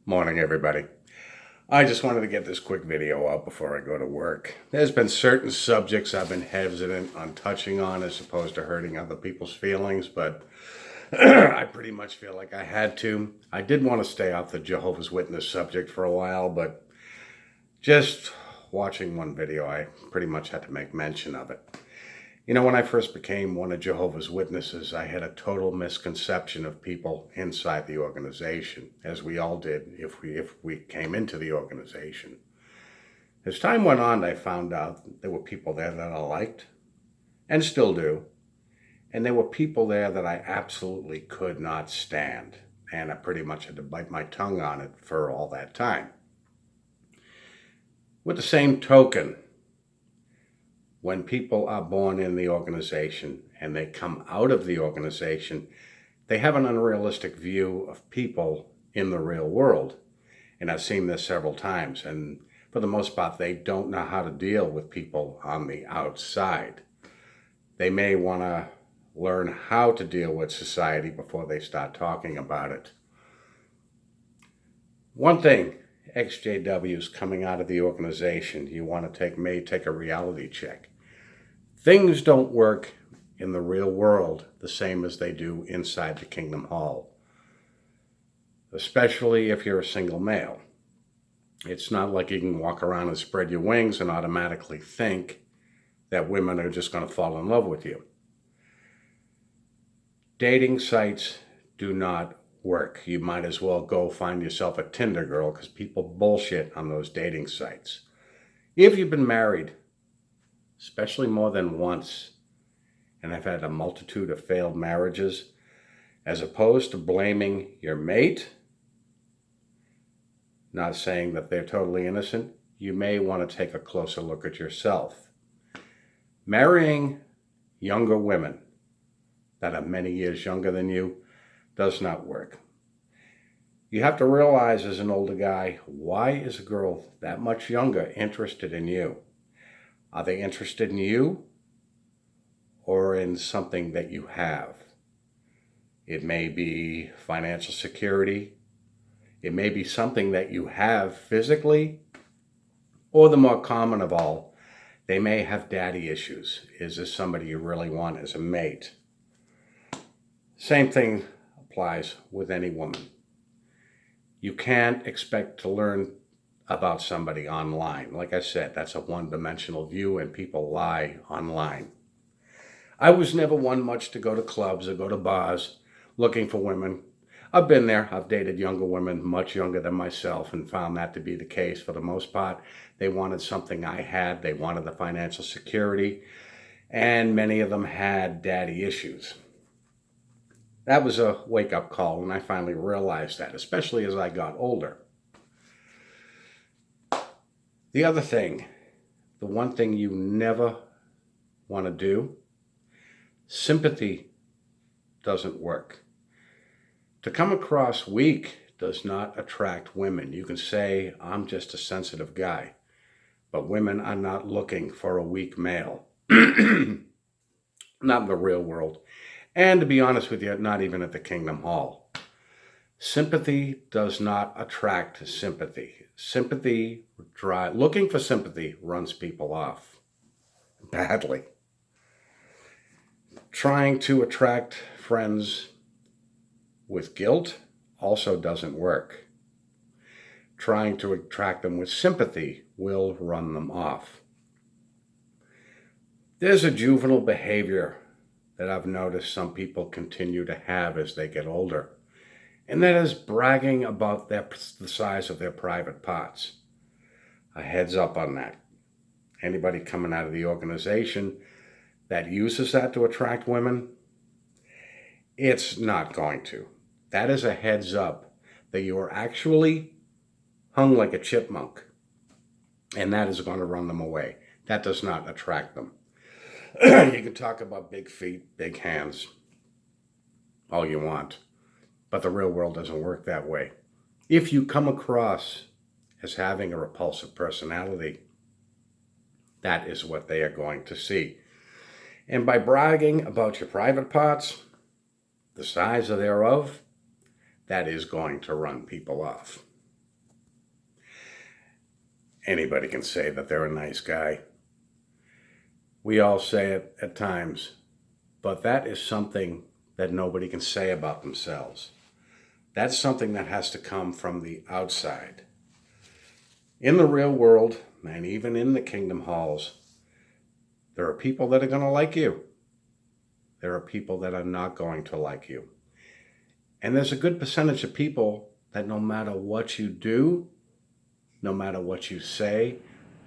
Morning, everybody. I just wanted to get this quick video out before I go to work. There's been certain subjects I've been hesitant on touching on as opposed to hurting other people's feelings, but I pretty much feel like I had to. I did want to stay off the Jehovah's Witness subject for a while, but just watching one video, I pretty much had to make mention of it. You know, when I first became one of Jehovah's Witnesses, I had a total misconception of people inside the organization, as we all did if we came into the organization. As time went on, I found out there were people there that I liked, and still do, and there were people there that I absolutely could not stand, and I pretty much had to bite my tongue on it for all that time. With the same token, when people are born in the organization and they come out of the organization, they have an unrealistic view of people in the real world. And I've seen this several times. And for the most part, they don't know how to deal with people on the outside. They may want to learn how to deal with society before they start talking about it. One thing, ex-JWs coming out of the organization, you want to take a reality check. Things don't work in the real world the same as they do inside the Kingdom Hall, especially if you're a single male. It's not like you can walk around and spread your wings and automatically think that women are just going to fall in love with you. Dating sites do not work. You might as well go find yourself a Tinder girl because people bullshit on those dating sites. If you've been married, especially more than once, and have had a multitude of failed marriages, as opposed to blaming your mate, not saying that they're totally innocent, you may want to take a closer look at yourself. Marrying younger women that are many years younger than you does not work. You have to realize as an older guy, why is a girl that much younger interested in you? Are they interested in you or in something that you have? It may be financial security. It may be something that you have physically, or the more common of all, they may have daddy issues. Is this somebody you really want as a mate? Same thing applies with any woman. You can't expect to learn about somebody online. Like I said, that's a one-dimensional view and people lie online. I was never one much to go to clubs or go to bars looking for women. I've been there. I've dated younger women much younger than myself and found that to be the case for the most part. They wanted something I had. They wanted the financial security, and many of them had daddy issues. That was a wake-up call, and I finally realized that, especially as I got older. The other thing, the one thing you never want to do, sympathy doesn't work. To come across weak does not attract women. You can say, I'm just a sensitive guy, but women are not looking for a weak male. Not in the real world. And to be honest with you, not even at the Kingdom Hall. Sympathy does not attract sympathy. Looking for sympathy runs people off badly. Trying to attract friends with guilt also doesn't work. Trying to attract them with sympathy will run them off. There's a juvenile behavior that I've noticed some people continue to have as they get older. And that is bragging about the size of their private parts. A heads up on that. Anybody coming out of the organization that uses that to attract women, it's not going to. That is a heads up that you are actually hung like a chipmunk. And that is going to run them away. That does not attract them. You can talk about big feet, big hands, all you want. But the real world doesn't work that way. If you come across as having a repulsive personality, that is what they are going to see. And by bragging about your private parts, the size thereof, that is going to run people off. Anybody can say that they're a nice guy. We all say it at times, but that is something that nobody can say about themselves. That's something that has to come from the outside. In the real world, and even in the kingdom halls, there are people that are going to like you. There are people that are not going to like you. And there's a good percentage of people that no matter what you do, no matter what you say,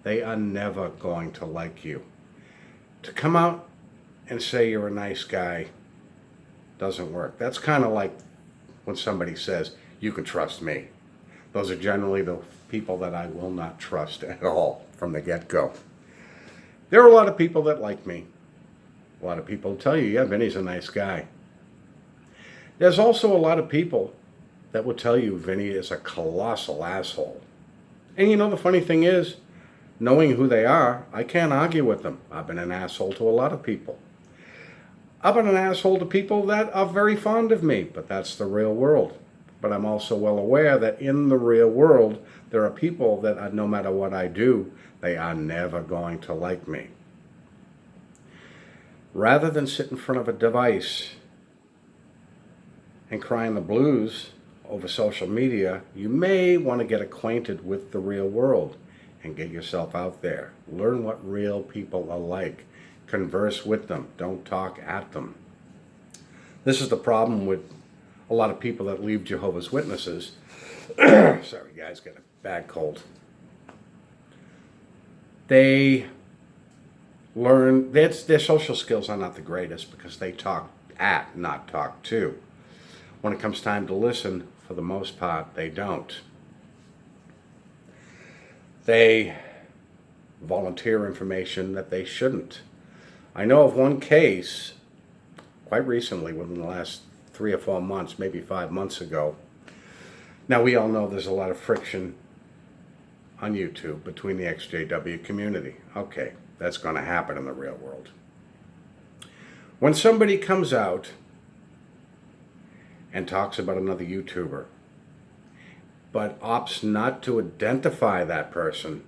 they are never going to like you. To come out and say you're a nice guy doesn't work. That's kind of like when somebody says, you can trust me. Those are generally the people that I will not trust at all from the get-go. There are a lot of people that like me. A lot of people tell you, yeah, Vinny's a nice guy. There's also a lot of people that will tell you Vinny is a colossal asshole. And you know, the funny thing is, knowing who they are, I can't argue with them. I've been an asshole to a lot of people. I've been an asshole to people that are very fond of me, but that's the real world. But I'm also well aware that in the real world, there are people that no matter what I do, they are never going to like me. Rather than sit in front of a device and crying the blues over social media, you may want to get acquainted with the real world and get yourself out there. Learn what real people are like. Converse with them. Don't talk at them. This is the problem with a lot of people that leave Jehovah's Witnesses. Sorry guys, got a bad cold. They learn, their social skills are not the greatest because they talk at, not talk to. When it comes time to listen, for the most part, they don't. They volunteer information that they shouldn't. I know of one case, quite recently, within the last 3 or 4 months, maybe 5 months ago. Now, we all know there's a lot of friction on YouTube between the XJW community. Okay, that's going to happen in the real world. When somebody comes out and talks about another YouTuber, but opts not to identify that person,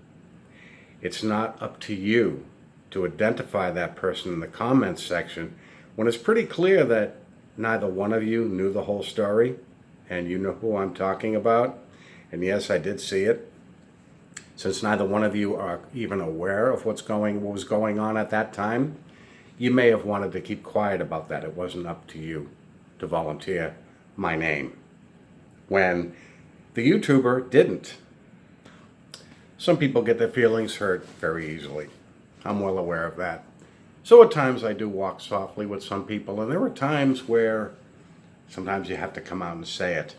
it's not up to you to identify that person in the comments section when it's pretty clear that neither one of you knew the whole story, and you know who I'm talking about. And yes, I did see it. Since neither one of you are even aware of what was going on at that time, you may have wanted to keep quiet about that. It wasn't up to you to volunteer my name, when the YouTuber didn't. Some people get their feelings hurt very easily. I'm well aware of that. So at times I do walk softly with some people, and there are times where sometimes you have to come out and say it,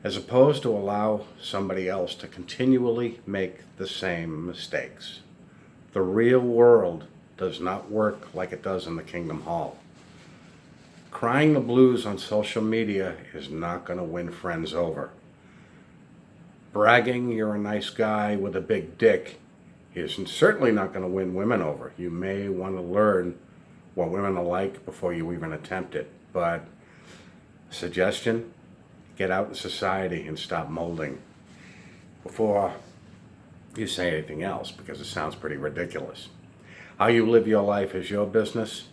as opposed to allow somebody else to continually make the same mistakes. The real world does not work like it does in the Kingdom Hall. Crying the blues on social media is not going to win friends over. Bragging you're a nice guy with a big dick is certainly not going to win women over. You may want to learn what women are like before you even attempt it. But suggestion, get out in society and stop molding before you say anything else, because it sounds pretty ridiculous. How you live your life is your business.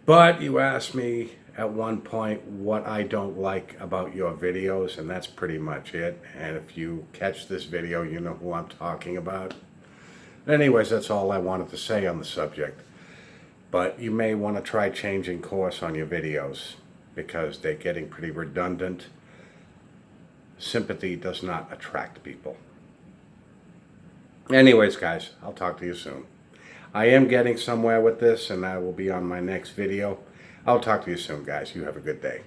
But you asked me at one point what I don't like about your videos, and that's pretty much it. And if you catch this video, you know who I'm talking about. Anyways, that's all I wanted to say on the subject. But you may want to try changing course on your videos, because they're getting pretty redundant. Sympathy does not attract people. Anyways, guys, I'll talk to you soon. I am getting somewhere with this, and I will be on my next video. I'll talk to you soon, guys. You have a good day.